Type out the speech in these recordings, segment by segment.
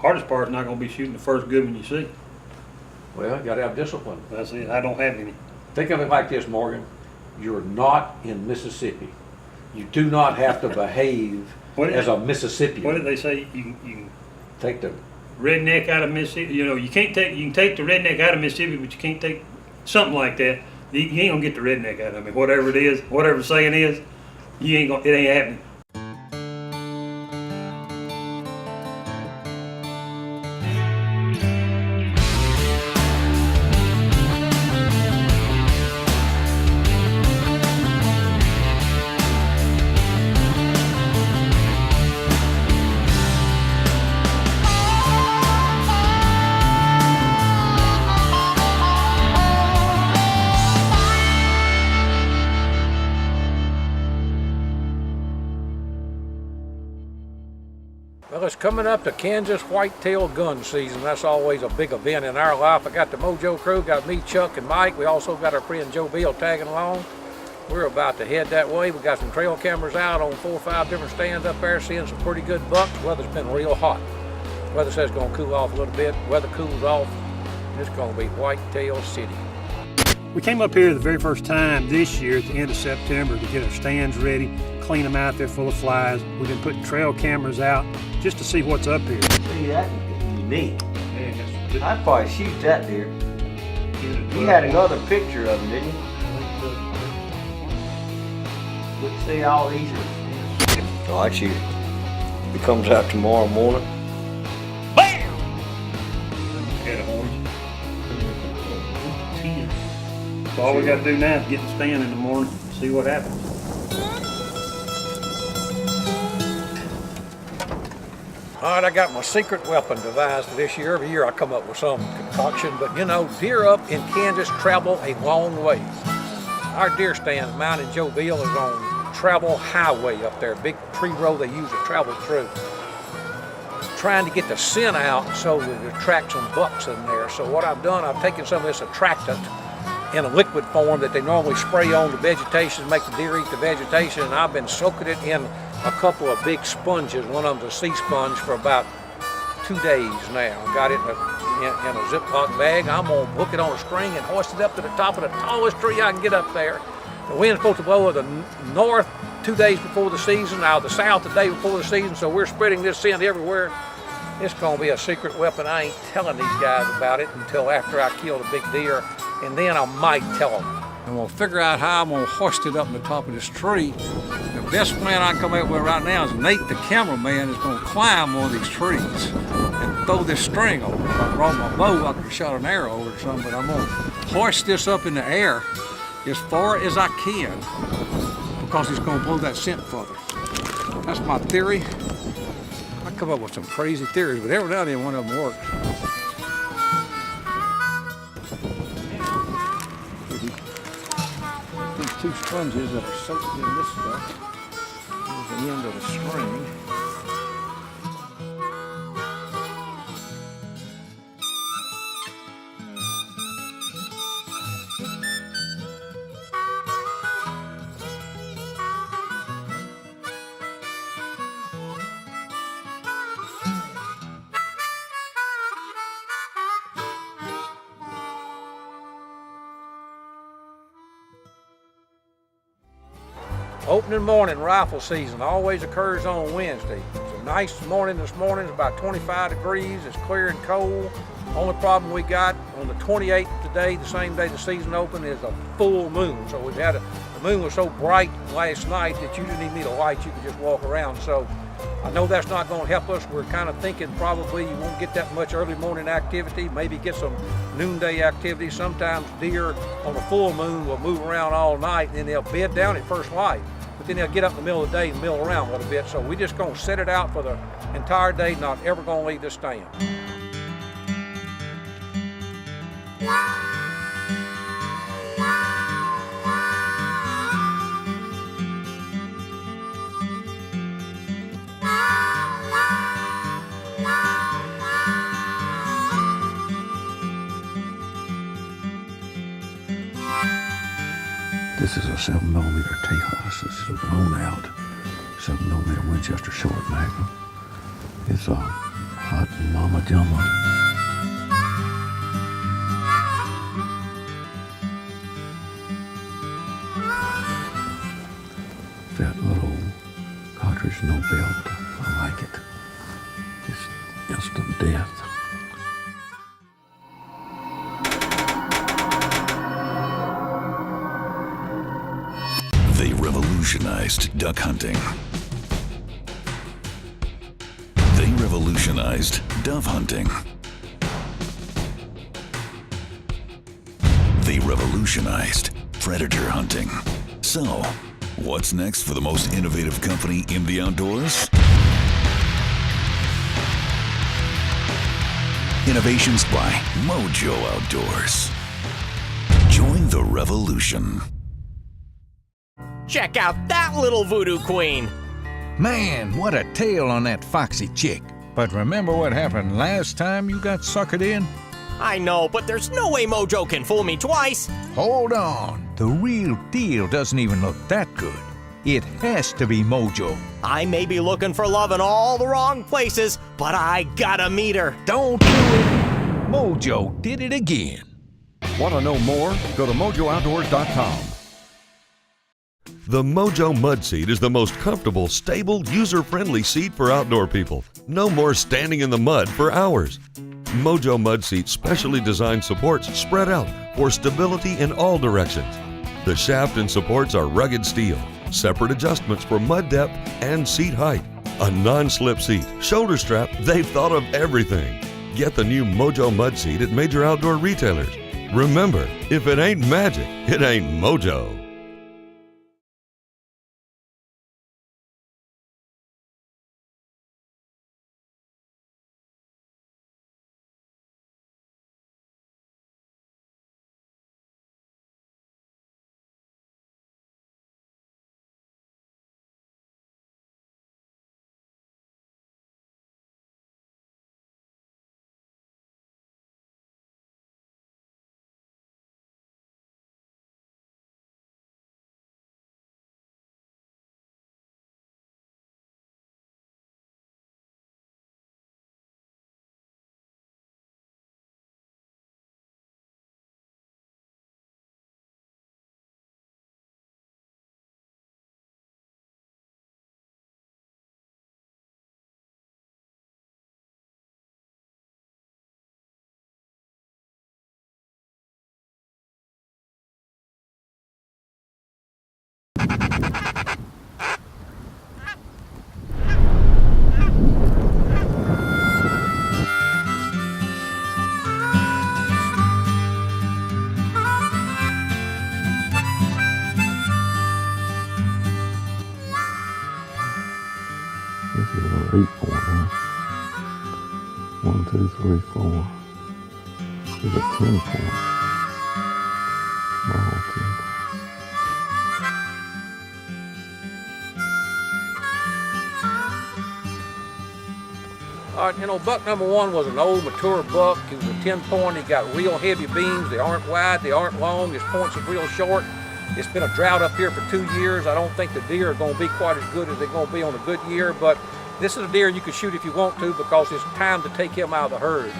Hardest part is not going to be shooting the first good one you see. Well, you gotta have discipline. That's it. I don't have any. Think of it like this, Morgan. You're not in Mississippi. You do not have to behave as a Mississippian. What did they say? You can take the redneck out of Mississippi. You know, you can take the redneck out of Mississippi, but you can't take something like that. You ain't gonna get the redneck out of me. Whatever it is, whatever the saying is, it ain't happening. Well, it's coming up to Kansas whitetail gun season. That's always a big event in our life. I got the Mojo crew, got me, Chuck, and Mike. We also got our friend Joe Bill tagging along. We're about to head that way. We got some trail cameras out on 4 or 5 different stands up there, seeing some pretty good bucks. Weather's been real hot. Weather says it's gonna cool off a little bit. Weather cools off, it's gonna be whitetail city. We came up here the very first time this year at the end of September to get our stands ready, clean them out. They're full of flies. We've been putting trail cameras out just to see what's up here. See, that's unique. I'd probably shoot that deer. You had another picture of him, didn't you? Let's see all these are. Oh, I'd shoot it. He comes out tomorrow morning. BAM! Head of horns. So all we got to do now is get the stand in the morning and see what happens. All right, I got my secret weapon devised for this year. Every year I come up with some concoction, but you know, deer up in Kansas travel a long ways. Our deer stand, mine and Joe Bill, is on travel highway up there, big tree road they use to travel through. Trying to get the scent out so we attract some bucks in there. So what I've done, I've taken some of this attractant in a liquid form that they normally spray on the vegetation, make the deer eat the vegetation, and I've been soaking it in a couple of big sponges. One of them's a sea sponge for about 2 days now. Got it in a Ziploc bag. I'm gonna hook it on a string and hoist it up to the top of the tallest tree I can get up there. The wind's supposed to blow to the north 2 days before the season, out of the south the day before the season, so we're spreading this scent everywhere. It's gonna be a secret weapon. I ain't telling these guys about it until after I kill the big deer, and then I might tell them. And we'll figure out how I'm gonna hoist it up on the top of this tree. The best plan I can come up with right now is Nate, the cameraman, is gonna climb one of these trees and throw this string over. If I brought my bow, I could shot an arrow over it or something, but I'm gonna hoist this up in the air as far as I can because it's gonna blow that scent further. That's my theory. I come up with some crazy theories, but every now and then one of them works. These 2 sponges that are soaked in this stuff. Here's the end of the string. Opening morning rifle season always occurs on Wednesday. It's a nice morning this morning. It's about 25 degrees. It's clear and cold. Only problem we got on the 28th today, the same day the season opened, is a full moon. So we've had the moon was so bright last night that you didn't even need a light. You could just walk around. So I know that's not going to help us. We're kind of thinking probably you won't get that much early morning activity. Maybe get some noonday activity. Sometimes deer on a full moon will move around all night and then they'll bed down at first light. But then they'll get up in the middle of the day and mill around a little bit. So we're just gonna set it out for the entire day, not ever gonna leave this stand. This is a 7mm Tejas. This is a blown out 7mm Winchester short magnum. It's hot mama jama. That little cartridge, no belt. I like it. It's instant death. They revolutionized duck hunting. They revolutionized dove hunting. They revolutionized predator hunting. So, what's next for the most innovative company in the outdoors? Innovations by Mojo Outdoors. Join the revolution. Check out that little voodoo queen. Man, what a tail on that foxy chick. But remember what happened last time you got suckered in? I know, but there's no way Mojo can fool me twice. Hold on. The real deal doesn't even look that good. It has to be Mojo. I may be looking for love in all the wrong places, but I gotta meet her. Don't do it. Mojo did it again. Want to know more? Go to MojoOutdoors.com. The Mojo Mud Seat is the most comfortable, stable, user-friendly seat for outdoor people. No more standing in the mud for hours. Mojo Mud Seat specially designed supports spread out for stability in all directions. The shaft and supports are rugged steel, separate adjustments for mud depth and seat height, a non-slip seat, shoulder strap, they've thought of everything. Get the new Mojo Mud Seat at major outdoor retailers. Remember, if it ain't magic, it ain't Mojo. This is an 8-point, huh? 1, 2, 3, 4. This is a 10-point. Small 10-point. All right, you know, buck number one was an old, mature buck. He was a 10-point. He got real heavy beams. They aren't wide, they aren't long. His points are real short. It's been a drought up here for 2 years. I don't think the deer are going to be quite as good as they're going to be on a good year, but this is a deer you can shoot if you want to because it's time to take him out of the herd.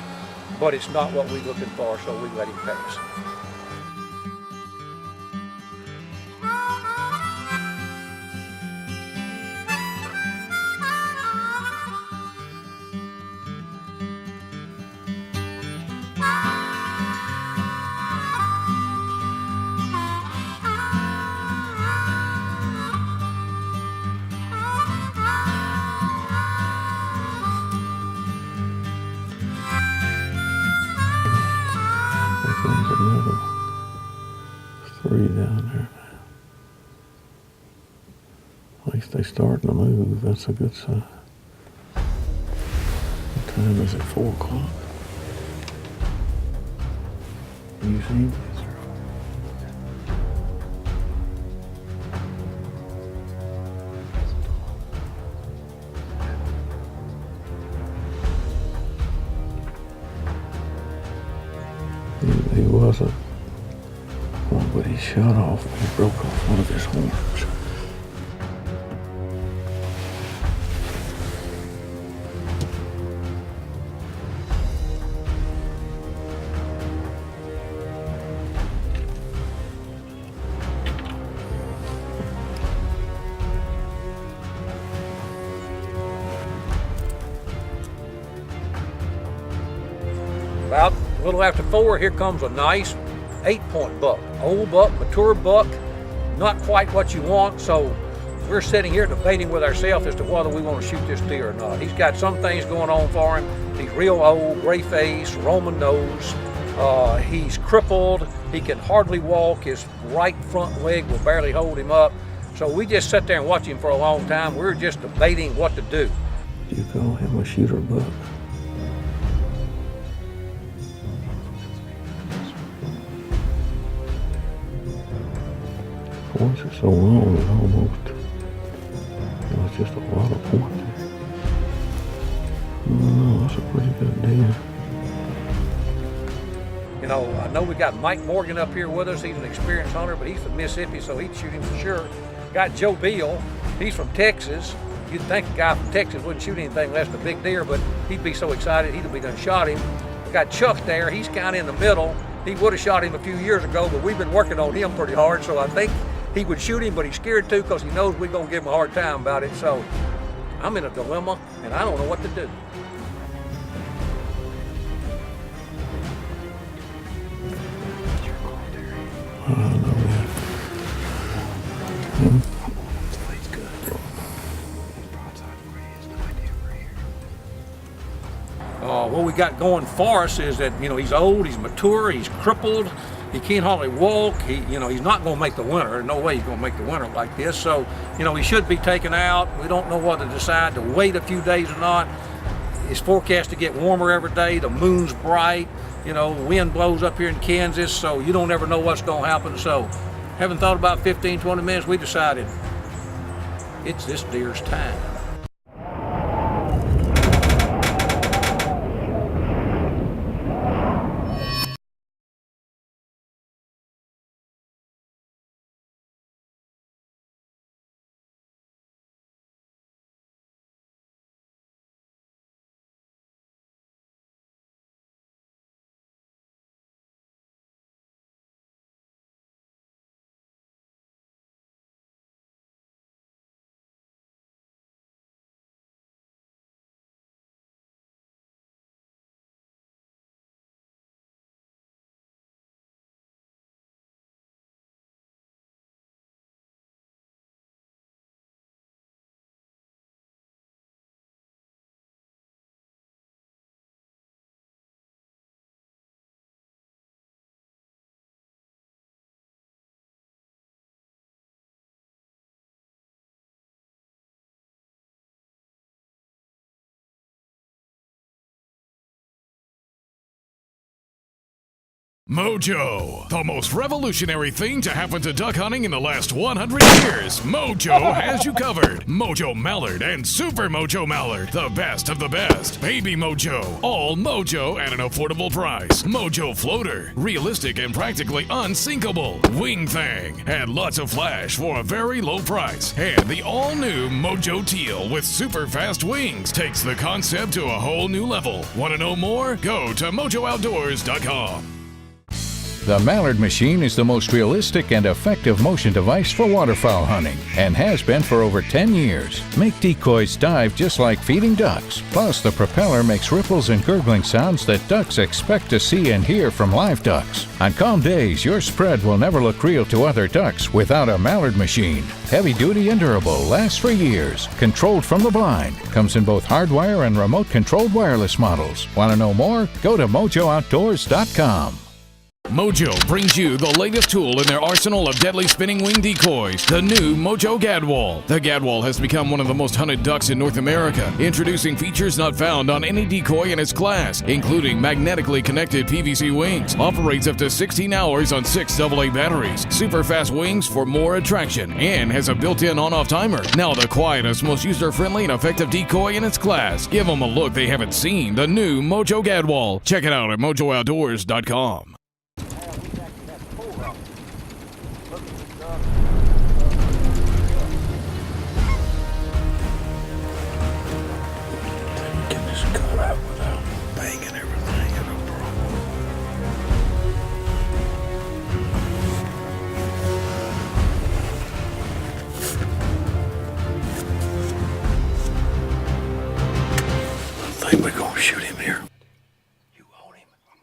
But it's not what we're looking for, so we let him pass. There's another 3 down there now. At least they starting to move. That's a good sign. What time is it? 4 o'clock. You see this? He wasn't. Oh, but he shot off. He broke off one of his horns. About a little after 4, here comes a nice 8-point buck. Old buck, mature buck, not quite what you want, so we're sitting here debating with ourselves as to whether we want to shoot this deer or not. He's got some things going on for him. He's real old, gray face, Roman nose. He's crippled. He can hardly walk. His right front leg will barely hold him up. So we just sat there and watched him for a long time. We were just debating what to do. You go him a shooter buck. Points are so long, it almost, it's just a lot of points. No, that's a pretty good deal. You know, I know we got Mike Morgan up here with us. He's an experienced hunter, but he's from Mississippi, so he'd shoot him for sure. Got Joe Beal. He's from Texas. You'd think a guy from Texas wouldn't shoot anything less than a big deer, but he'd be so excited he'd be done shot him. Got Chuck there. He's kind of in the middle. He would have shot him a few years ago, but we've been working on him pretty hard, so I think he would shoot him, but he's scared too because he knows we're going to give him a hard time about it. So I'm in a dilemma, and I don't know what to do. What we got going for us is that, you know, he's old, he's mature, he's crippled, he can't hardly walk. He's not going to make the winter. There's no way he's going to make the winter like this. So, you know, he should be taken out. We don't know whether to decide to wait a few days or not. It's forecast to get warmer every day. The moon's bright. You know, wind blows up here in Kansas, so you don't ever know what's going to happen. So, having thought about 15, 20 minutes, we decided it's this deer's time. Mojo, the most revolutionary thing to happen to duck hunting in the last 100 years. Mojo has you covered. Mojo Mallard and Super Mojo Mallard, the best of the best. Baby Mojo, all Mojo at an affordable price. Mojo Floater, realistic and practically unsinkable. Wing Thang, and lots of flash for a very low price. And the all-new Mojo Teal with super fast wings takes the concept to a whole new level. Want to know more? Go to MojoOutdoors.com. The Mallard machine is the most realistic and effective motion device for waterfowl hunting and has been for over 10 years. Make decoys dive just like feeding ducks. Plus, the propeller makes ripples and gurgling sounds that ducks expect to see and hear from live ducks. On calm days, your spread will never look real to other ducks without a Mallard machine. Heavy duty and durable, lasts for years. Controlled from the blind. Comes in both hardwire and remote controlled wireless models. Want to know more? Go to MojoOutdoors.com. Mojo brings you the latest tool in their arsenal of deadly spinning wing decoys, the new Mojo Gadwall. The Gadwall has become one of the most hunted ducks in North America, introducing features not found on any decoy in its class, including magnetically connected PVC wings, operates up to 16 hours on 6 AA batteries, super fast wings for more attraction, and has a built-in on-off timer. Now the quietest, most user-friendly and effective decoy in its class. Give them a look they haven't seen, the new Mojo Gadwall. Check it out at MojoOutdoors.com. I think we're gonna shoot him here. You own him. I'm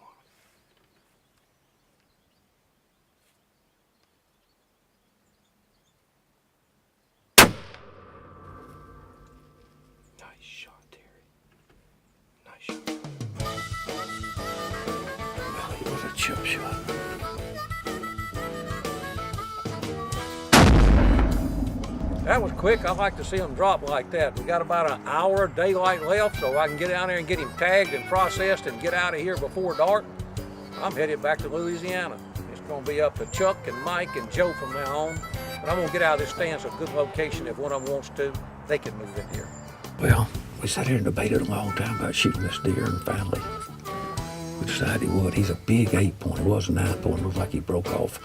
shot. That was quick. I like to see them drop like that. We got about an hour of daylight left, so I can get down there and get him tagged and processed and get out of here before dark. I'm headed back to Louisiana. It's gonna be up to Chuck and Mike and Joe from now on. But I'm gonna get out of this stand to a good location. If one of them wants to, they can move in here. Well, we sat here and debated a long time about shooting this deer, and finally we decided he would. He's a big 8-point. He was a 9-point. Looks like he broke off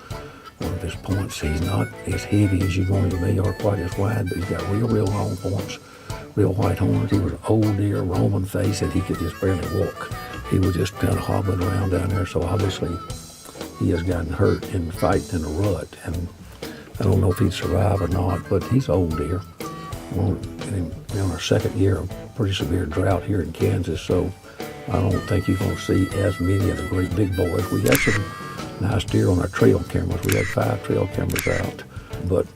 one of his points. He's not as heavy as you're going to be or quite as wide, but he's got real long points, real white horns. He was an old deer, Roman face, that he could just barely walk. He was just kind of hobbling around down there, so obviously he has gotten hurt in fighting in a rut, and I don't know if he'd survive or not, but he's an old deer. We're in our second year of pretty severe drought here in Kansas, so I don't think you're going to see as many of the great big boys. We had some nice deer on our trail cameras. We had 5 trail cameras out, but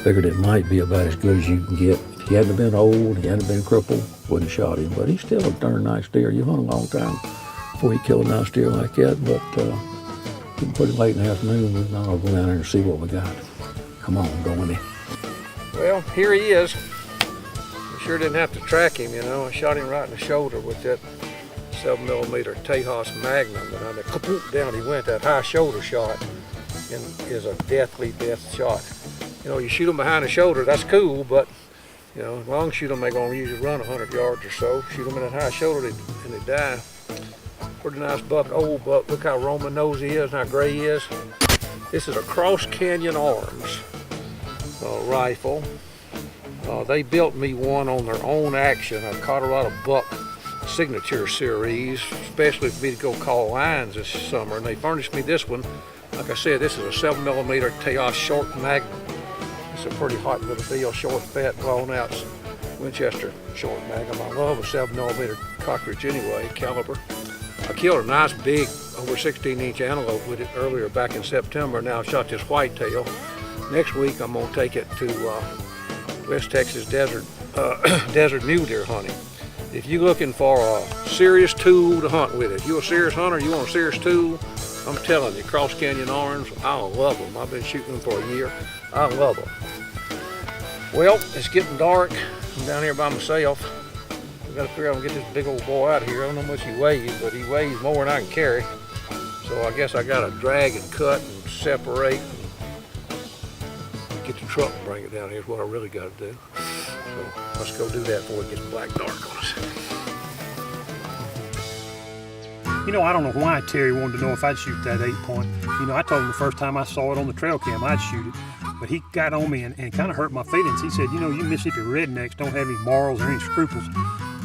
figured it might be about as good as you can get. If he hadn't been old, he hadn't been crippled, wouldn't have shot him, but he's still a darn nice deer. You hunt a long time before you kill a nice deer like that, but getting pretty late in the afternoon, we're going to go down there and see what we got. Come on, go in there. Well, here he is. We sure didn't have to track him, you know. I shot him right in the shoulder with that 7mm Tejas Magnum, and I mean, kapoop, down he went. That high shoulder shot is a deathly death shot. You know, you shoot them behind the shoulder, that's cool, but you know, as long as you shoot them, they're gonna usually run 100 yards or so. Shoot them in that high shoulder and they die. Pretty nice buck, old buck. Look how Roman nose he is and how gray he is. This is a Cross Canyon Arms rifle. They built me one on their own action, a Colorado Buck Signature Series, especially for me to go call lines this summer, and they furnished me this one. Like I said, this is a 7mm Tejas short Magnum. It's a pretty hot little deal, short, fat, blown out Winchester short Magnum. I love a 7mm cartridge anyway, caliber. I killed a nice big over 16-inch antelope with it earlier back in September. Now I shot this whitetail. Next week I'm gonna take it to West Texas desert mule deer hunting. If you're looking for a serious tool to hunt with, if you're a serious hunter, you want a serious tool, I'm telling you, Cross Canyon Arms, I love them. I've been shooting them for a year. I love them. Well, it's getting dark. I'm down here by myself. I gotta figure out how to get this big old boy out of here. I don't know how much he weighs, but he weighs more than I can carry. So I guess I gotta drag and cut and separate and get the truck and bring it down here is what I really gotta do. So let's go do that before it gets black dark on us. You know, I don't know why Terry wanted to know if I'd shoot that 8-point. You know, I told him the first time I saw it on the trail cam I'd shoot it. But he got on me and kind of hurt my feelings. He said, you know, you Mississippi rednecks don't have any morals or any scruples.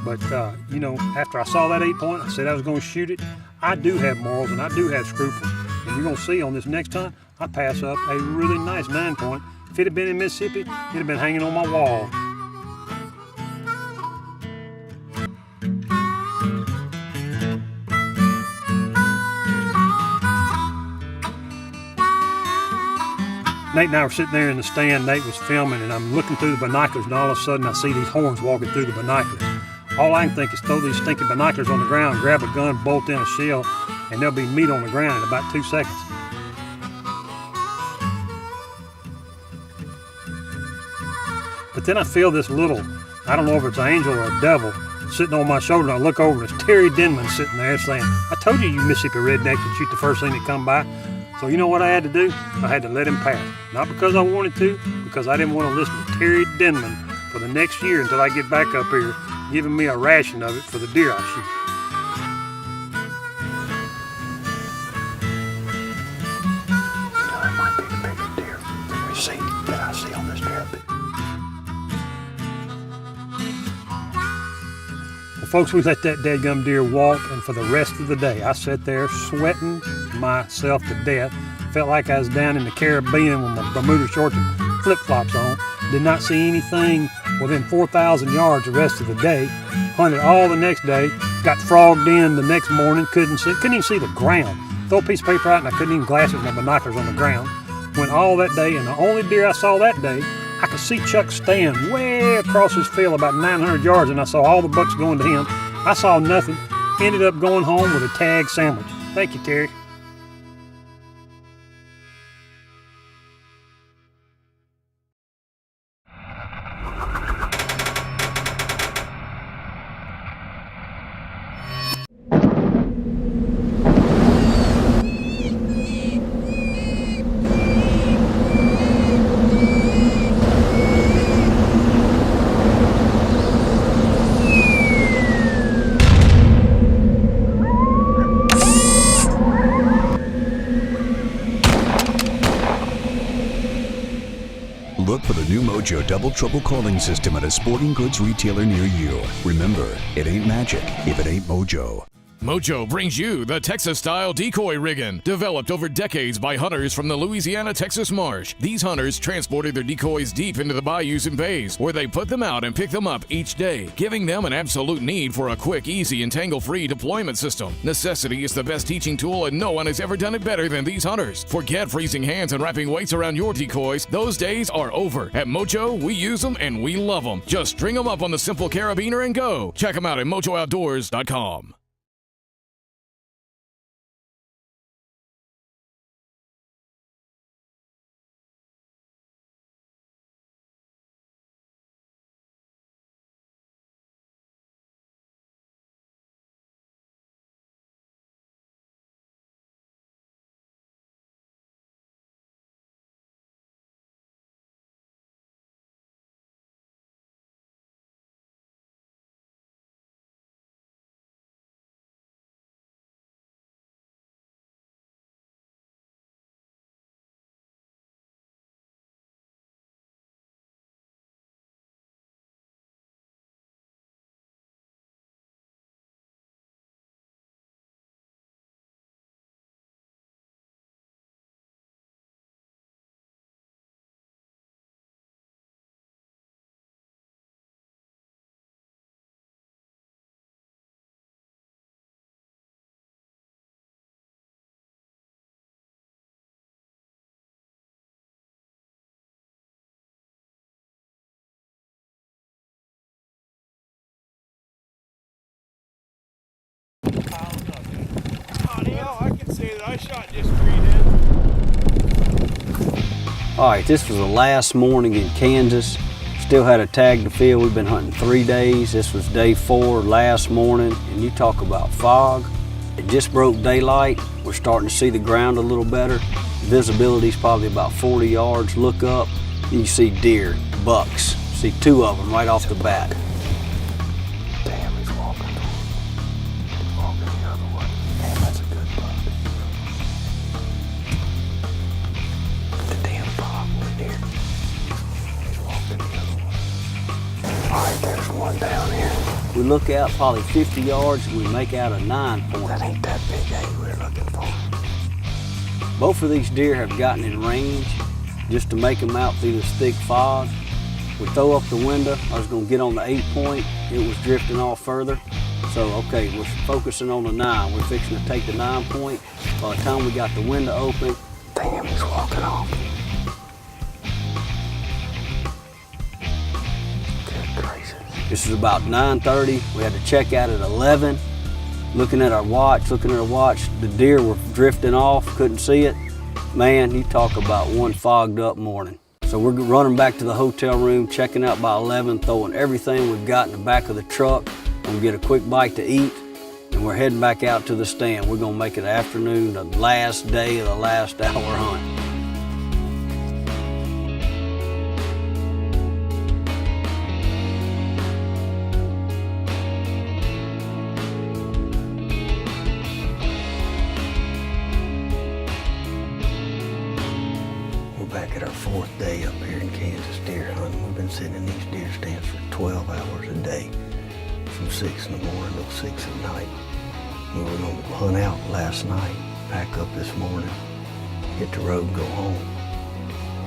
But, you know, after I saw that 8-point, I said I was going to shoot it. I do have morals and I do have scruples. And you're going to see on this next hunt, I pass up a really nice 9-point. If it had been in Mississippi, it'd have been hanging on my wall. Nate and I were sitting there in the stand. Nate was filming, and I'm looking through the binoculars, and all of a sudden I see these horns walking through the binoculars. All I can think is throw these stinking binoculars on the ground, grab a gun, bolt in a shell, and there'll be meat on the ground in about 2 seconds. But then I feel this little, I don't know if it's an angel or a devil, sitting on my shoulder, and I look over, and it's Terry Denman sitting there saying, I told you Mississippi redneck would shoot the first thing that come by. So you know what I had to do? I had to let him pass. Not because I wanted to, because I didn't want to listen to Terry Denman for the next year until I get back up here, giving me a ration of it for the deer I shoot. That might be the biggest deer we see that I see on this deer. Well, folks, we let that dadgum deer walk, and for the rest of the day, I sat there sweating myself to death. Felt like I was down in the Caribbean with my Bermuda shorts and flip-flops on. Did not see anything within 4,000 yards the rest of the day. Hunted all the next day. Got frogged in the next morning. Couldn't even see the ground. Throw a piece of paper out and I couldn't even glass it with my binoculars on the ground. Went all that day, and the only deer I saw that day, I could see Chuck stand way across his field about 900 yards, and I saw all the bucks going to him. I saw nothing. Ended up going home with a tag sandwich. Thank you, Terry. Look for the new Mojo Double Trouble calling system at a sporting goods retailer near you. Remember, it ain't magic if it ain't Mojo. Mojo brings you the Texas-style decoy rigging, developed over decades by hunters from the Louisiana-Texas marsh. These hunters transported their decoys deep into the bayous and bays, where they put them out and pick them up each day, giving them an absolute need for a quick, easy, and tangle-free deployment system. Necessity is the best teaching tool, and no one has ever done it better than these hunters. Forget freezing hands and wrapping weights around your decoys. Those days are over. At Mojo, we use them and we love them. Just string them up on the simple carabiner and go. Check them out at MojoOutdoors.com. All right, this was the last morning in Kansas. Still had a tag to fill. We've been hunting 3 days. This was day 4, last morning, and you talk about fog. It just broke daylight. We're starting to see the ground a little better. Visibility's probably about 40 yards. Look up, you can see deer, bucks. See 2 of them right off the bat. Damn, he's walking. He's walking the other way. Damn, that's a good buck. The damn fog was deer. He's walking the other way. All right, there's one down here. We look out probably 50 yards and we make out a 9 point. That ain't that big egg we're looking for. Both of these deer have gotten in range just to make them out through this thick fog. We throw up the window. I was gonna get on the 8 point. It was drifting off further. So, okay, we're focusing on the 9. We're fixing to take the 9 point. By the time we got the window open, damn, he's walking off. Good gracious. This is about 9:30. We had to check out at 11. Looking at our watch, the deer were drifting off, couldn't see it. Man, you talk about one fogged up morning. So we're running back to the hotel room, checking out by 11, throwing everything we've got in the back of the truck. We'll get a quick bite to eat, and we're heading back out to the stand. We're gonna make it afternoon, the last day of the last hour hunt. Back at our 4th day up here in Kansas deer hunting. We've been sitting in these deer stands for 12 hours a day, from 6 in the morning till 6 at night. We were going to hunt out last night, pack up this morning, hit the road and go home.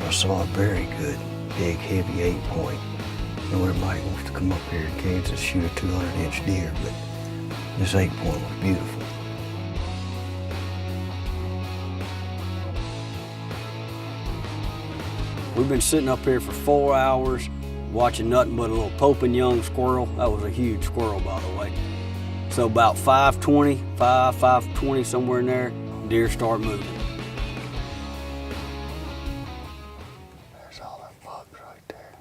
I saw a very good, big, heavy 8 point. I know everybody wants to come up here in Kansas, shoot a 200-inch deer, but this 8 point was beautiful. We've been sitting up here for 4 hours, watching nothing but a little Pope young squirrel. That was a huge squirrel, by the way. So about 5:20, somewhere in there, deer start moving. There's all them bucks right there.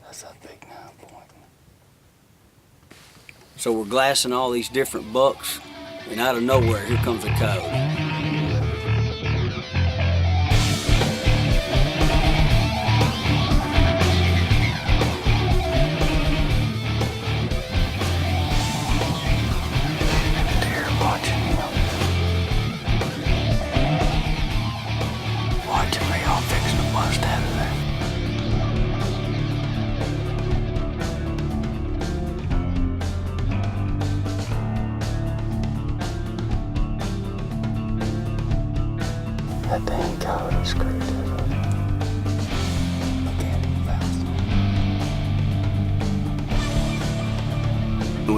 That's that big 9 point. So we're glassing all these different bucks, and out of nowhere, here comes a coyote. Watching me, I'm fixing to bust out of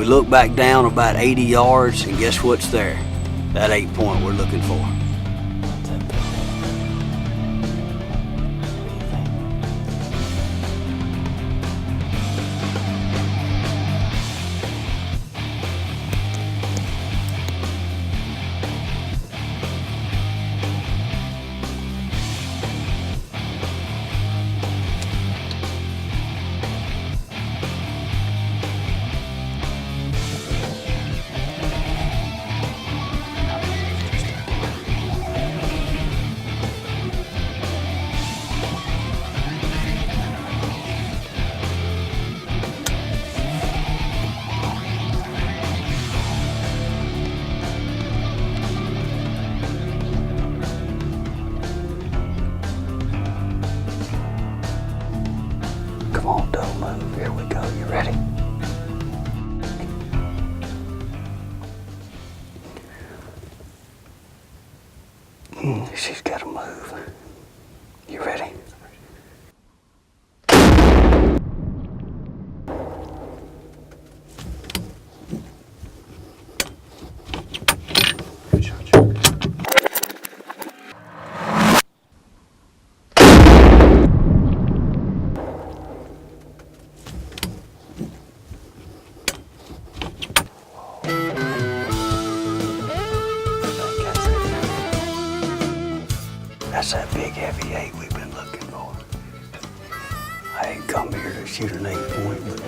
we look back down about 80 yards, and guess what's there? That 8-point we're looking for. Come on, don't move. Here we go. You ready? She's got to move. You ready? That's that big heavy 8 we've been looking for. I ain't come here to shoot an 8-point, but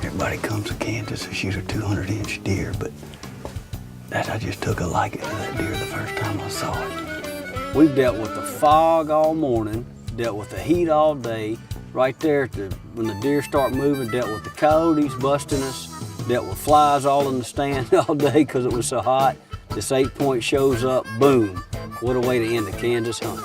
everybody comes to Kansas to shoot a 200-inch deer, but I just took a liking to that deer the first time I saw it. We've dealt with the fog all morning, dealt with the heat all day, right there when the deer start moving, dealt with the coyotes busting us, dealt with flies all in the stand all day because it was so hot. This 8-point shows up, boom. What a way to end the Kansas hunt.